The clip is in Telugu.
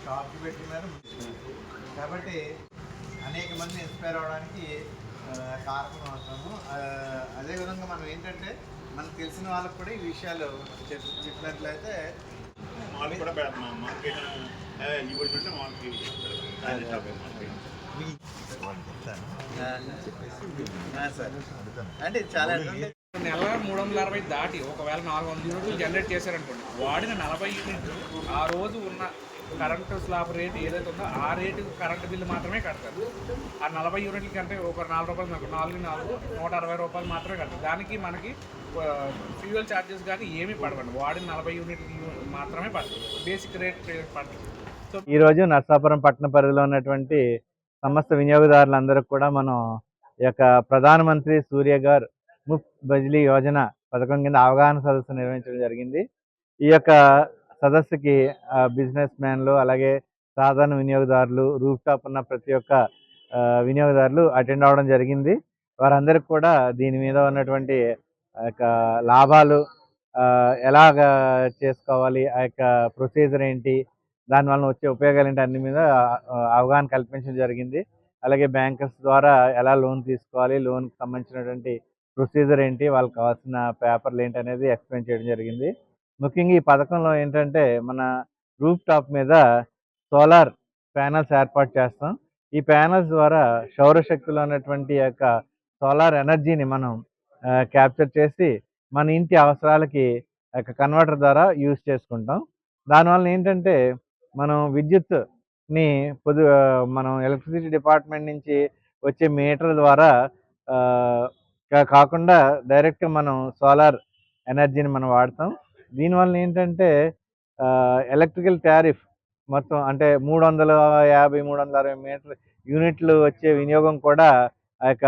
షాప్కి పెట్టుకున్నారు. కాబట్టి అనేక మంది ఇన్స్పైర్ అవ్వడానికి కారకం అవుతాము. అదేవిధంగా మనం ఏంటంటే మనకు తెలిసిన వాళ్ళకు కూడా ఈ విషయాలు చెప్పినట్లయితే వాళ్ళకి కూడా అంటే చాలా నెల 360 దాటి ఒకవేళ 400 యూనిట్లు జనరేట్ చేశారనుకోండి, వాడిన 40 యూనిట్లు ఆ రోజు ఉన్న కరెంటు స్లాబ్ రేట్ ఏదైతే ఉందో ఆ రేటు కరెంటు బిల్లు మాత్రమే కడతారు. ఆ 40 యూనిట్ల కంటే ఒక 4 రూపాయలు 4 160 రూపాయలు మాత్రమే కడతారు. దానికి మనకి ఫ్యూయల్ ఛార్జెస్ కానీ ఏమీ పడవండి. వాడిన 40 యూనిట్లు మాత్రమే పడుతుంది, బేసిక్ రేట్ పడుతుంది. సో ఈరోజు నర్సాపురం పట్టణ పరిధిలో ఉన్నటువంటి సమస్త వినియోగదారులందరికీ కూడా మనం ఈ యొక్క ప్రధానమంత్రి సూర్యఘర్ ముఫ్త్ బిజ్లీ యోజన పథకం కింద అవగాహన సదస్సు నిర్వహించడం జరిగింది. ఈ యొక్క సదస్సుకి బిజినెస్ మ్యాన్లు, అలాగే సాధారణ వినియోగదారులు, రూఫ్ టాప్ ఉన్న ప్రతి ఒక్క వినియోగదారులు అటెండ్ అవ్వడం జరిగింది. వారందరికీ కూడా దీని మీద ఉన్నటువంటి యొక్క లాభాలు ఎలాగ చేసుకోవాలి, ఆ యొక్క ప్రొసీజర్ ఏంటి, దానివల్ల వచ్చే ఉపయోగాలు ఏంటి, అన్ని మీద అవగాహన కల్పించడం జరిగింది. అలాగే బ్యాంకర్స్ ద్వారా ఎలా లోన్ తీసుకోవాలి, లోన్కి సంబంధించినటువంటి ప్రొసీజర్ ఏంటి, వాళ్ళకి కావాల్సిన పేపర్లు ఏంటి అనేది ఎక్స్ప్లెయిన్ చేయడం జరిగింది. ముఖ్యంగా ఈ పథకంలో ఏంటంటే మన రూఫ్ టాప్ మీద సోలార్ ప్యానల్స్ ఏర్పాటు చేస్తాం. ఈ ప్యానల్స్ ద్వారా సౌరశక్తిలో ఉన్నటువంటి యొక్క సోలార్ ఎనర్జీని మనం క్యాప్చర్ చేసి మన ఇంటి అవసరాలకి కన్వర్టర్ ద్వారా యూజ్ చేసుకుంటాం. దానివల్ల ఏంటంటే మనం విద్యుత్ని మనం ఎలక్ట్రిసిటీ డిపార్ట్మెంట్ నుంచి వచ్చే మీటర్ ద్వారా కాకుండా డైరెక్ట్గా మనం సోలార్ ఎనర్జీని మనం వాడతాం. దీనివల్ల ఏంటంటే ఎలక్ట్రికల్ టారిఫ్ మొత్తం అంటే 350 360 యూనిట్లు వచ్చే వినియోగం కూడా ఆ యొక్క